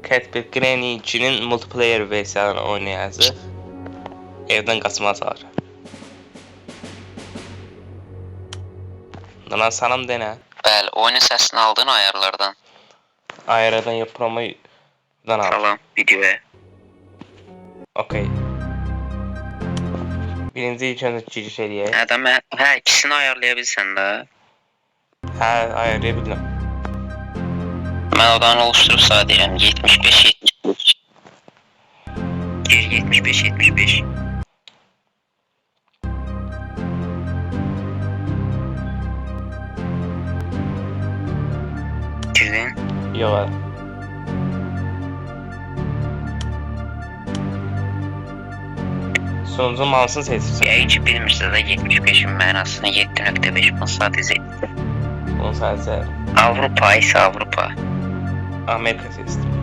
Catbird Granny 2'nin multiplayer versiyonunu oynayacağıq. Evdən qaçmacalar. Lan salam denə. Bəli, oyunun səsini aldın ayarlardan. Ayardan ya promodan al. Salam, videoya. Okey. Birinci ilk öncə giriş eləyək. Hə, ikisini ayarlaya bilsən də. Hə, ayarlaya bildim. Mən odanı oluşturub sadəyəm 75-75. Gir 75-75. Girdin? Yox. Sonucun hansını seçirsən? Yəqin ki bilmirsiniz də 75'in mənasını 7.5 bu sadəcə. Onu sadəcə Avropa isə Avropa. Amerika seçdim.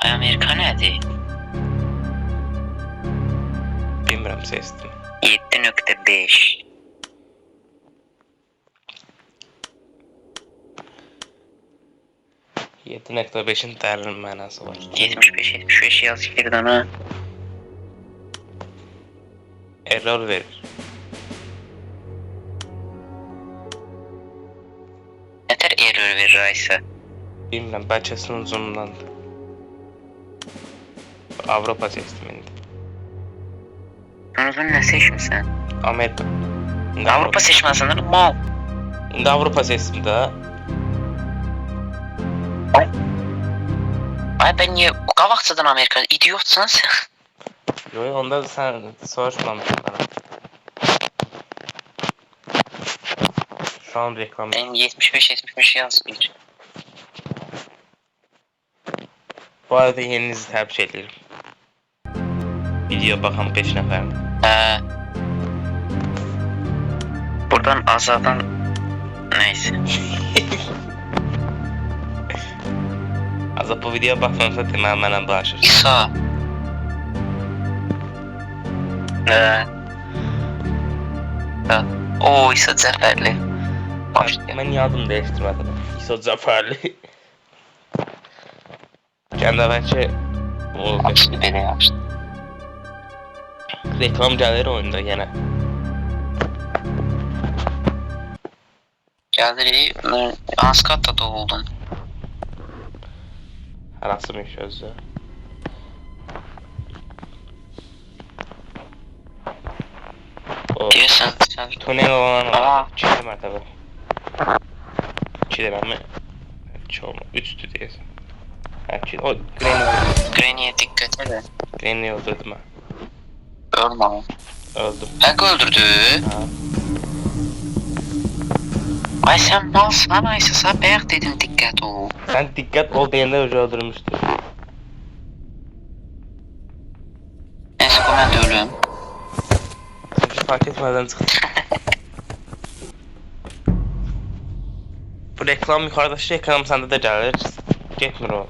Ay Amerika nədir? Bilmirəm seçdim. 7.5. Yedi nöqtə 5'in dərin mənası var. 75 yaz girdən ha. Error verir. Nətər error verir aysa? Bilmirəm, bəlkə sunucumdandır. Avropa seçdim indi. Sunucunu nə seçmisən? Amerika. Avropa seçməsindir, mal. İndi Avropa seçdim də. Ay ben niye qabaqcadan Amerika idiotsan sən? Yox, onda sən soruşmamışsın bana. Şu an reklam. Ben 75 yazmır. Bu arada yeninizi təbrik edirəm. Video baxan 5 nəfər. Buradan azadan neyse. Azap bu videoya baxmamsa deməli mənə danışır. İsa. O İsa Cəfərli. Mən yadım dəyişdirmədim. İsa Cəfərli. Kəndə bəlkə o Yaxşı, belə yaxşı. reklam gəlir oyunda yenə. Gəlir, hansı qatda doğuldun? Harasıymış özü. O Deyəsən, sən... tunel olan Aa. 2 mərtəbə. 2 deməm mi? 2 olma. 3'tü deyəsən. Hə, 2. O Granny'e dikkat edin. Granny öldürdüm mən. Ölmə. Öldüm. Həq öldürdü. Ha. Ay sen malsan Aysa, sen bayaq dedin dikkat ol. Sən diqqət ol deyəndə öcə öldürmüşdü. Neyse bu mən də ölüm. Çünki fark etmədən çıxdı. Bu reklam yuxarıdakı reklam səndə də gəlir. Getmir o.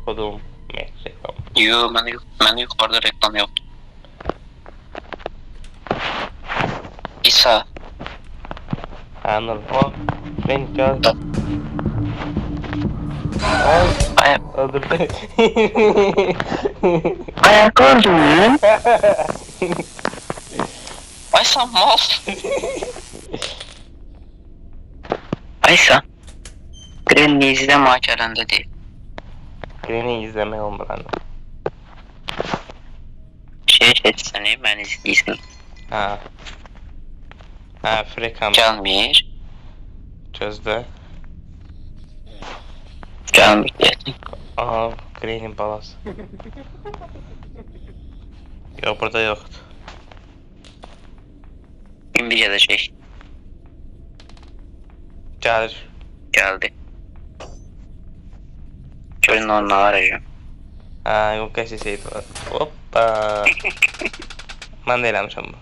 Kodum reklam. Yo, mən yuxarıda reklam yoxdur. İsa. Hə, normal. Ben gəl. Ay, Öldürdü. ayak öldürdün. Ay sen mal. Aysa. Granny izleme açarında değil. Granny izləmək olmur məndə. Şey seçsene, ben izleyeyim. Hə. Hə, frekam. Gelmir. Gözlə. Gelmir diyelim. Aha, Granny balası. Yox, burada yoxdur. Bir gelecek. Gəlir. Geldi. Görün onunla arayacağım. Hə, yox, qəşə şeydi var. Hoppa. Mən də eləmişəm bu.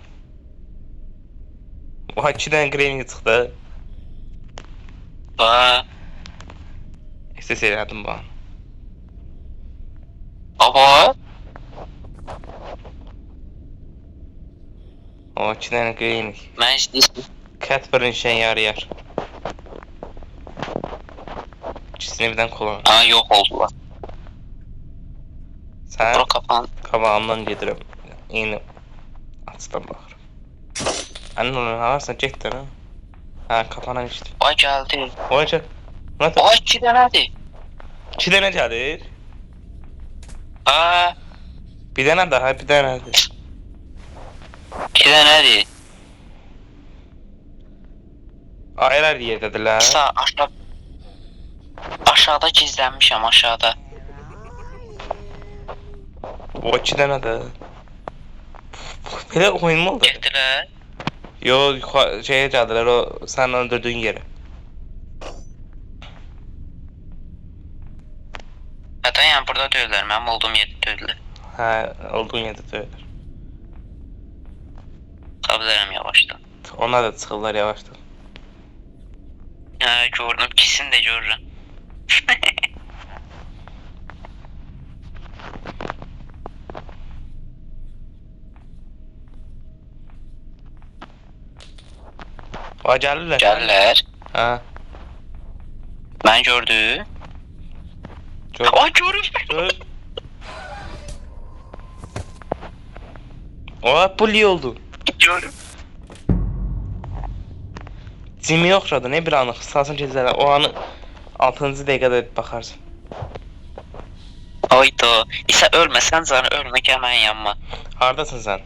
Oha, 2 dənə Granny çıxdı. Ba. SS elədim bu an. Baba. O 2 dənə Granny. Ben izleyeyim. Catbird işə yarayar. İkisini birden kullan. Aa yok oldular. Sen Bura kapan. qabağımdan gedirəm. Yeni açdan baxıram. Annen onu alırsan get də. Ha kapanan işte. Ay geldi. Oy çək. Murat Ay 2 dənədir. 2 dənə gəlir. Ha, Bir dənə daha, bir dənədir. 2 dənədir. Ayrı yerdədirlər. Sağ aşağı. Aşağıda gizlənmişəm aşağıda. O 2 dənədir. Belə oyun mu oldu? Getdilər. Yo, şeyə gəldilər o sən öldürdüyün yerə. Hətta yəni burada deyirlər, mənim olduğum yerdə deyirlər. Hə, olduğun yerdə deyirlər. Tabilərəm yavaşdan. Onlar da çıxırlar yavaşdan. Hə, gördüm, ikisini də görürəm. O gəlirlər. Gəlirlər. Hə, Mən gördü. gör. Ay görür. Gör. O bully oldu. Görür. Cimi oxşadı, ne bir anlıq. Salsın keçələr. O anı 6-cı dəqiqədə baxarsın. Ayda. İsə ölməsən canı ölmə gəl mənim yanıma. Hardasın sən?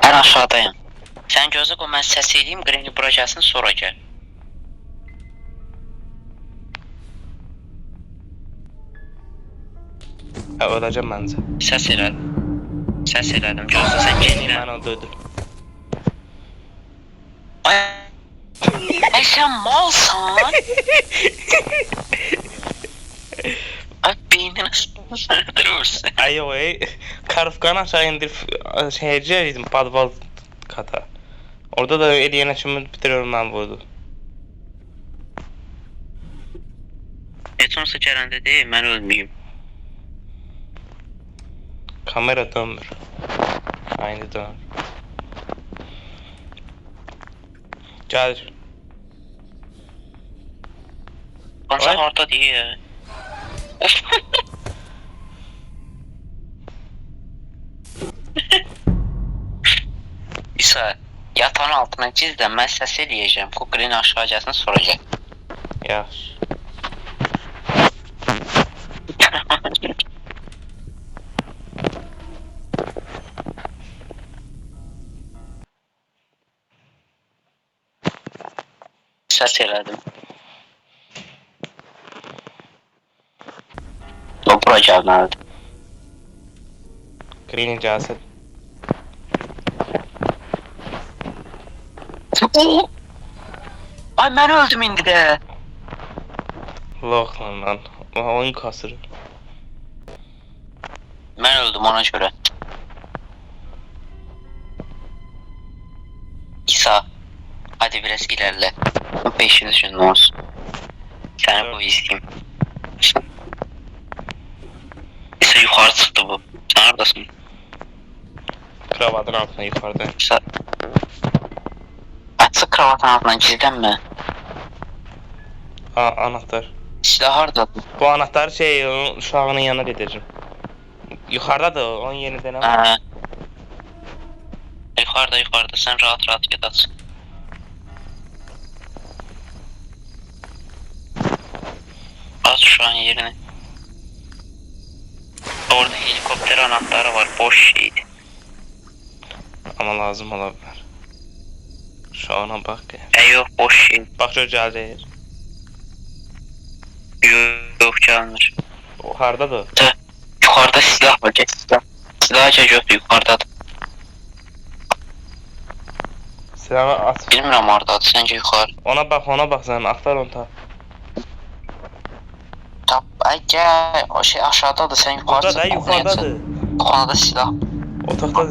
Ən aşağıdayım. Sən gözlə qoy mən səs eləyim, Granny bura gəlsin sonra gəl. Hə, öləcəm məncə. Səs elədim. Səs elədim. Gözlə sən gəlirəm. Mən onu döydüm. Ay. Ay sən malsan. Ay beynini öldürürsün. Ay o Karıfkan aşağı indirip şehirciye gittim padval kata. Orada da eləyənə kimi bitiriyorum mən vurdu. Heç olmasa gələndə deyil, mən ölməyim. Kamera dönmür. Aynı dönür. Gəlir. Ancaq Ay. orada deyil. İsa, yatağın altına gizlən, mən səs eləyəcəm. Kukulini aşağı gəlsin, sonra gəl. Yaxşı. Səs elədim. O bura gəlməlidir. Green gəlsin. Ay mən öldüm indi də. Lox lan lan. Oyun kasır. Mən öldüm ona görə. İsa, hadi biraz ilerle. 500 üçün olsun. Səni bu izleyeyim. İsa yukarı çıktı bu. Sen neredesin? Kravatın altına yukarıda. İsa. Açık kravatın altından gizlenme. Anahtar. Silah harda? Bu anahtarı şey onun uşağının yanına getireceğim. Yukarıda da onun yerinde ne var? Ha. Yukarıda. Sen rahat rahat git aç. Aç şu an yerini. Orada helikopter anahtarı var. Boş şeydi. Ama lazım olabilir. Şu ana bak ya. Yok boş şey. Bak şu geldi. Yok gelmir. O harda da. Yukarıda silah var. Geç silah. Silahça götür yukarıda. Silahı at. Bilmiyorum orada sence yukarı. Ona bak sen aktar onu ta. Ay gel. O şey aşağıdadır. Sen yukarıda. Burada da yukarıdadır. Konuda silah. Otaqda.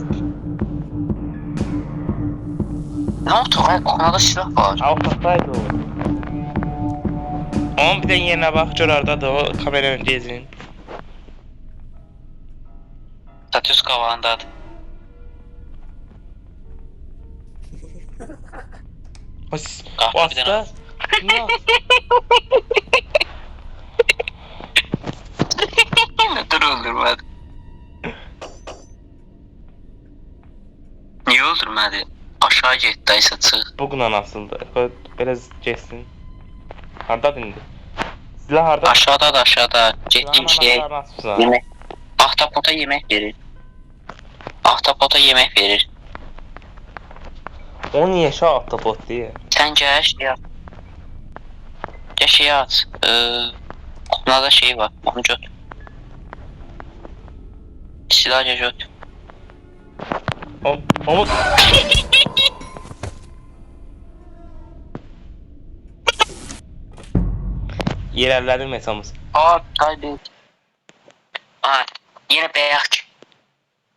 Ne oldu? Ay konuda silah var. Otaqdaydı o. Onun bir de yerine bak gör orada da o kameranın gezinin. Statüs kavağındadır. O Kahve bir hasta. Ne? öldürmedi? Aşağı gitti aysa çık. Bugün asıldı. Biraz geçsin. Harda indi. Silah harda. Aşağıda da aşağıda. Getdiyim şey. Silahın asılsın. Yemek. Ahtapota yemek verir. Ahtapota yemek verir. O niye şu ahtapot diye? Sen gel şey yap. Gel şey at. Kutunada şey var. Onu göt. Silah göt. Onu... Yerellerin mesamız. Aa kaybet. Aa yine beyaz.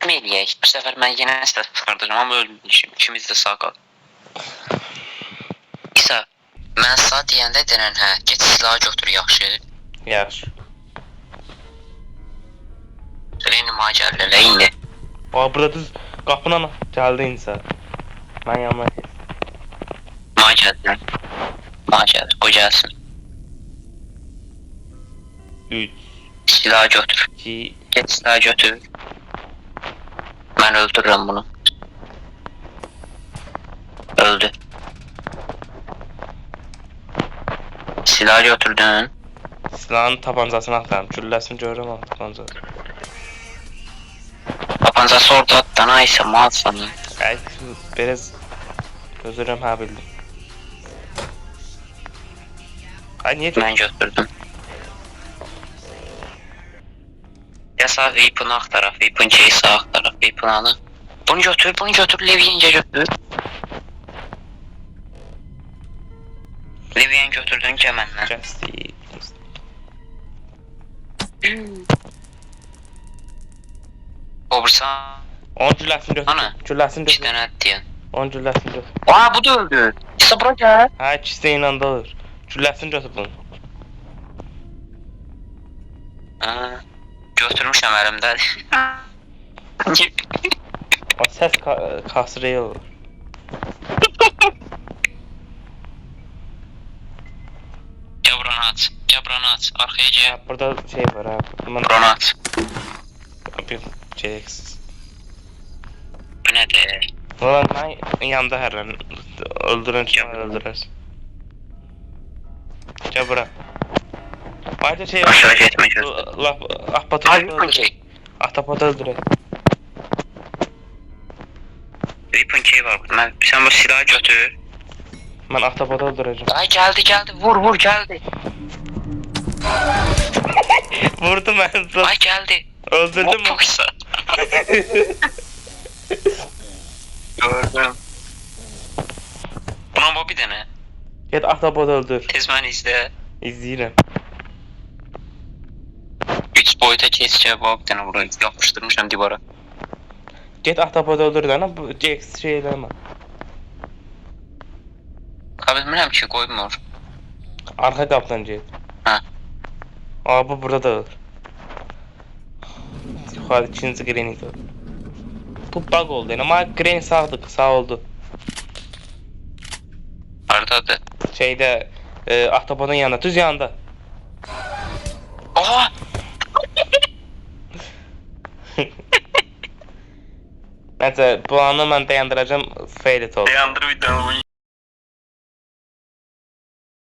Ne eləyək? Bu sefer ben yine silah çıxardacağım ama ölmüşüm. İkimiz de sağ kal. İsa, mən sağ deyəndə denən hə, get silahı götür yaxşı. Yaxşı. Reyni macərlə indi. Aa burada düz qapına gəldi insan. Mən yanına kes. Macərlə. Macər, o gəlsin. 3, Silahı götür. 2, Get silahı götür. Mən öldürürüm bunu. Öldü. Silahı götürdün. silahın tabancasını axtarım. Gülləsini görürəm ama tabancası. Tapancası orada atdan aysa mal sana. Ay, biraz özürüm ha bildim. Ay niye Mən götürdüm. Ya sağ weapon'u axtaraq, weapon case'i axtaraq, weapon alın. Bunu götür, Leviyen'e götür. Leviyen götürdün ki məndən. Justice. Obursan, 10 gülləsini götür. Ana. Gülləsini 2 götür. dənə deyən. 10 gülləsini götür. Aa bu da öldü. İsa bura gəl. Ha ikisi de aynı anda olur. Gülləsini götür bunu. Götürmüşəm əlimdə. O ses kasrıya olur. Cabranı aç, arkaya gəl. Ha, burada şey var ha. Bundan Buranı aç. bir gereksiz. Bu nədir? Ulan ben yanında her an öldüren şey öldürürüz. Gel bura. Bayda şey Aşağı getmə götür. Laf ahpatı Ay, öldürür. key. Ahtapotı öldürür. Weapon key var burada. Sen bu silahı götür. Ben ahtapotı öldüreceğim. Ay geldi. Vur geldi. Vurdum ben. Ay geldi. Öldürdüm mü? Boksa. Gördüm. Buna bir dene. Git ahtapotu öldür. Tez beni izle. İzleyirəm. 3 boyuta keseceğim bir dene burayı. Yapıştırmışım divara. Git ahtapotu öldür lan. Bu Jax şey eləmə. Bilmirəm ki koymur. Arka kaptan git. Ha. Aa bu burada da olur. Yukarı ikinci Granny de olur. Bu bug oldu yani ama Granny sağ oldu. Haradadır? Şeyde ahtapotun yanında, düz yanında. Oha! Neyse bu anı ben dayandıracağım fail et oldu. Dayandır bir tane oyun.